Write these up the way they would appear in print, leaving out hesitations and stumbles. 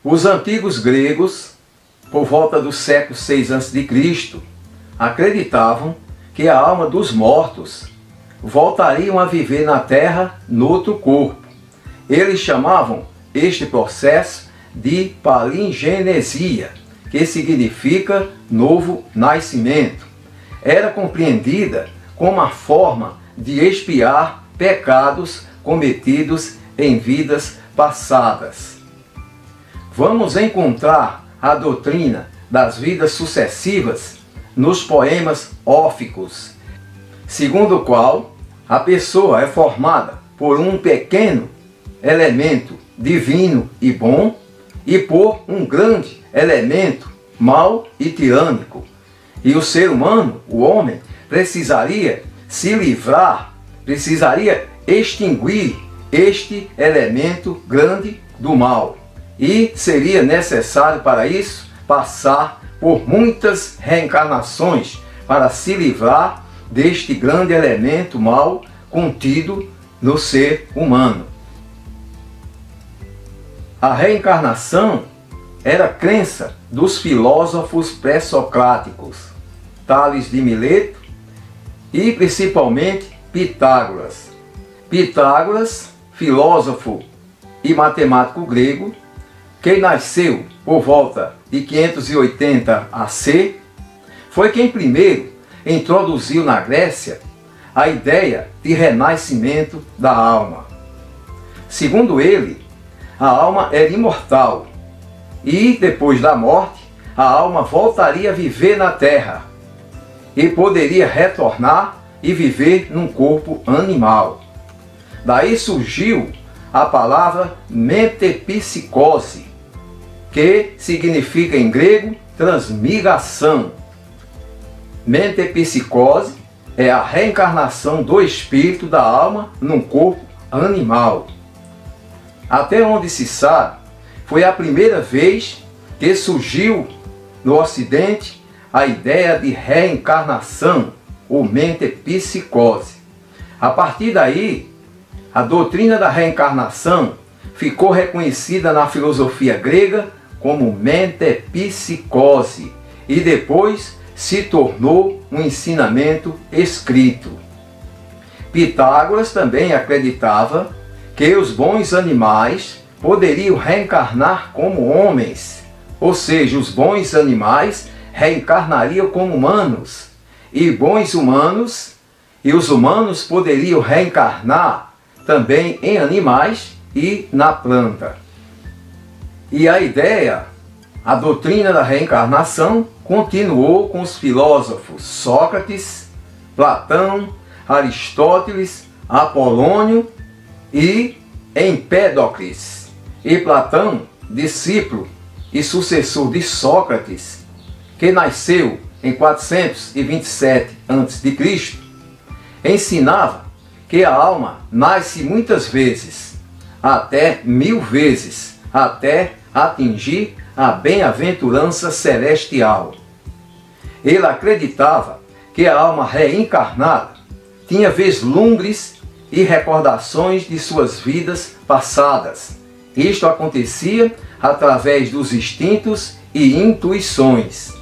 Os antigos gregos, por volta do século 6 a.C., acreditavam que a alma dos mortos voltariam a viver na terra noutro corpo. Eles chamavam este processo de palingenesia, que significa novo nascimento. Era compreendida como a forma de expiar pecados cometidos em vidas passadas. Vamos encontrar a doutrina das vidas sucessivas nos poemas óficos, segundo o qual a pessoa é formada por um pequeno elemento divino e bom e por um grande elemento mau e tirânico. E o ser humano, o homem, precisaria se livrar, precisaria extinguir este elemento grande do mal. E seria necessário para isso passar por muitas reencarnações para se livrar deste grande elemento mal contido no ser humano. A reencarnação era crença dos filósofos pré-socráticos, Tales de Mileto e principalmente Pitágoras. Pitágoras, filósofo e matemático grego, que nasceu por volta de 580 AC, foi quem primeiro introduziu na Grécia a ideia de renascimento da alma. Segundo ele, a alma era imortal e, depois da morte, a alma voltaria a viver na terra e poderia retornar e viver num corpo animal. Daí surgiu a palavra metempsicose, que significa em grego transmigração. Metempsicose é a reencarnação do espírito da alma num corpo animal. Até onde se sabe, foi a primeira vez que surgiu no Ocidente a ideia de reencarnação, ou metempsicose. A partir daí, a doutrina da reencarnação ficou reconhecida na filosofia grega como metempsicose e depois se tornou um ensinamento escrito. Pitágoras também acreditava que os bons animais poderiam reencarnar como homens, ou seja, os bons animais reencarnariam como humanos, e bons humanos e os humanos poderiam reencarnar também em animais e na planta. E a ideia, a doutrina da reencarnação, continuou com os filósofos Sócrates, Platão, Aristóteles, Apolônio e Empédocles. E Platão, discípulo e sucessor de Sócrates, que nasceu em 427 a.C., ensinava que a alma nasce muitas vezes, até 1000 vezes, até atingir a bem-aventurança celestial. Ele acreditava que a alma reencarnada tinha vislumbres e recordações de suas vidas passadas. Isto acontecia através dos instintos e intuições.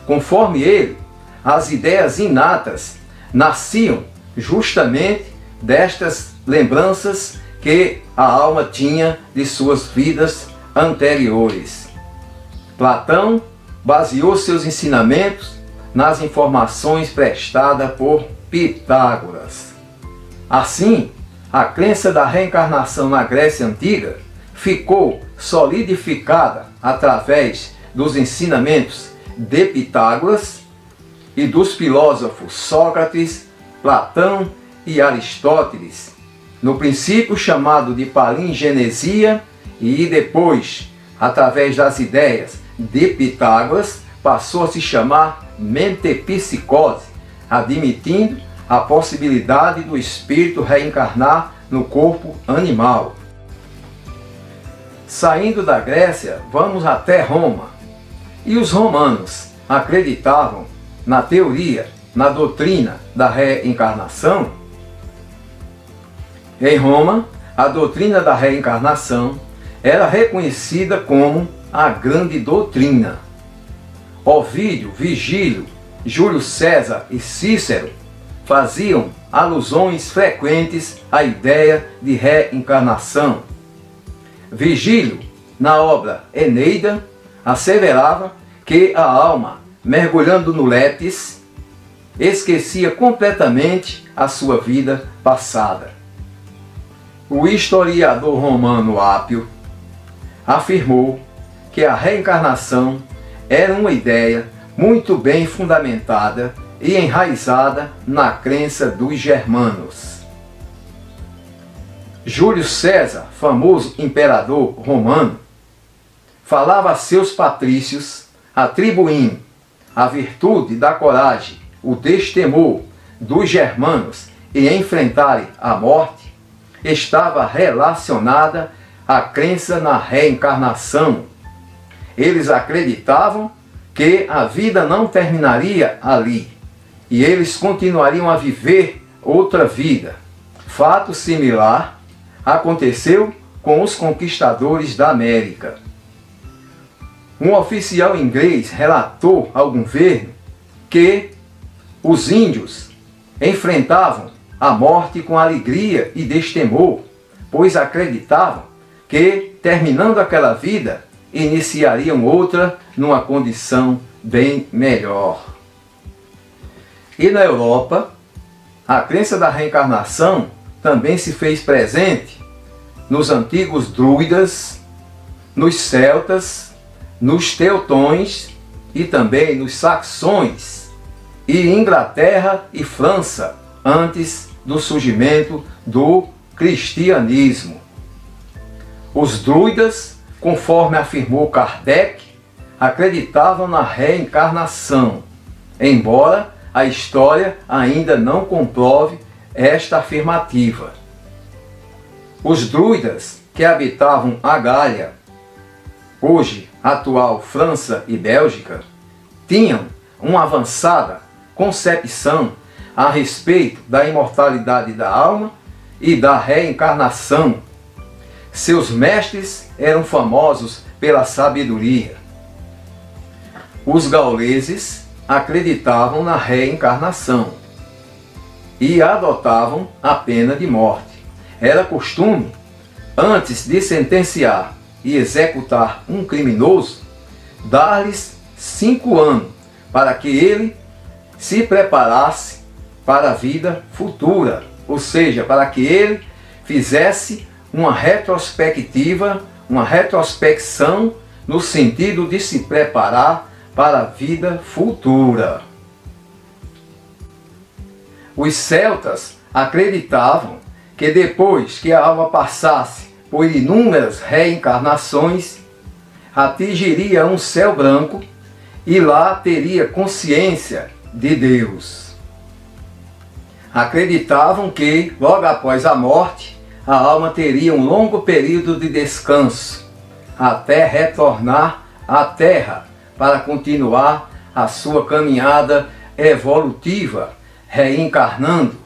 Conforme ele, as ideias inatas nasciam justamente destas lembranças que a alma tinha de suas vidas anteriores. Platão baseou seus ensinamentos nas informações prestadas por Pitágoras. Assim, a crença da reencarnação na Grécia Antiga ficou solidificada através dos ensinamentos de Pitágoras e dos filósofos Sócrates, Platão e Aristóteles, no princípio chamado de palingenesia, e depois, através das ideias de Pitágoras, passou a se chamar metempsicose, admitindo a possibilidade do espírito reencarnar no corpo animal. Saindo da Grécia, vamos até Roma. E os romanos acreditavam na teoria, na doutrina da reencarnação. Em Roma, a doutrina da reencarnação era reconhecida como a grande doutrina. Ovídio, Virgílio, Júlio César e Cícero faziam alusões frequentes à ideia de reencarnação. Virgílio, na obra Eneida, asseverava que a alma, mergulhando no Létis, esquecia completamente a sua vida passada. O historiador romano Ápio afirmou que a reencarnação era uma ideia muito bem fundamentada e enraizada na crença dos germanos. Júlio César, famoso imperador romano, falava a seus patrícios, atribuindo a virtude da coragem, o destemor dos germanos em enfrentarem a morte, estava relacionada à crença na reencarnação. Eles acreditavam que a vida não terminaria ali e eles continuariam a viver outra vida. Fato similar aconteceu com os conquistadores da América. Um oficial inglês relatou ao governo que os índios enfrentavam a morte com alegria e destemor, pois acreditavam que, terminando aquela vida, iniciariam outra numa condição bem melhor. E na Europa, a crença da reencarnação também se fez presente nos antigos druidas, nos celtas, nos teutões e também nos saxões, e Inglaterra e França, antes do surgimento do cristianismo. Os druidas, conforme afirmou Kardec, acreditavam na reencarnação, embora a história ainda não comprove esta afirmativa. Os druidas que habitavam a Gália, hoje atual França e Bélgica, tinham uma avançada concepção a respeito da imortalidade da alma e da reencarnação. Seus mestres eram famosos pela sabedoria. Os gauleses acreditavam na reencarnação e adotavam a pena de morte. Era costume, antes de sentenciar e executar um criminoso, dar-lhes 5 anos para que ele se preparasse para a vida futura, ou seja, para que ele fizesse uma retrospectiva, uma retrospecção no sentido de se preparar para a vida futura. Os celtas acreditavam que depois que a alma passasse por inúmeras reencarnações, atingiria um céu branco e lá teria consciência de Deus. Acreditavam que, logo após a morte, a alma teria um longo período de descanso, até retornar à Terra para continuar a sua caminhada evolutiva, reencarnando.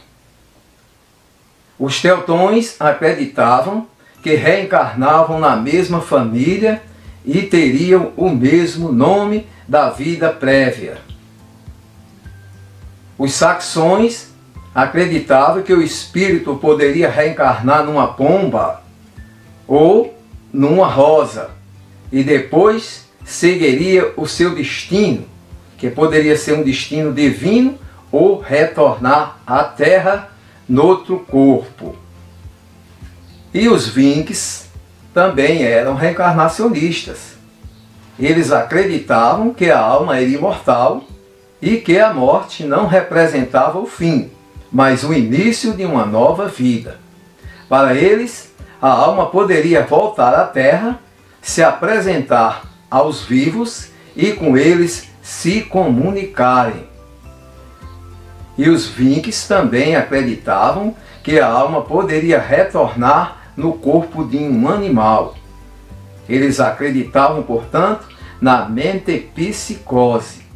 Os teutões acreditavam que reencarnavam na mesma família e teriam o mesmo nome da vida prévia. Os saxões acreditavam que o espírito poderia reencarnar numa pomba ou numa rosa e depois seguiria o seu destino, que poderia ser um destino divino ou retornar à Terra noutro corpo. E os Vinks também eram reencarnacionistas. Eles acreditavam que a alma era imortal e que a morte não representava o fim, mas o início de uma nova vida. Para eles, a alma poderia voltar à Terra, se apresentar aos vivos e com eles se comunicarem. E os Vinks também acreditavam que a alma poderia retornar no corpo de um animal. Eles acreditavam, portanto, na metempsicose.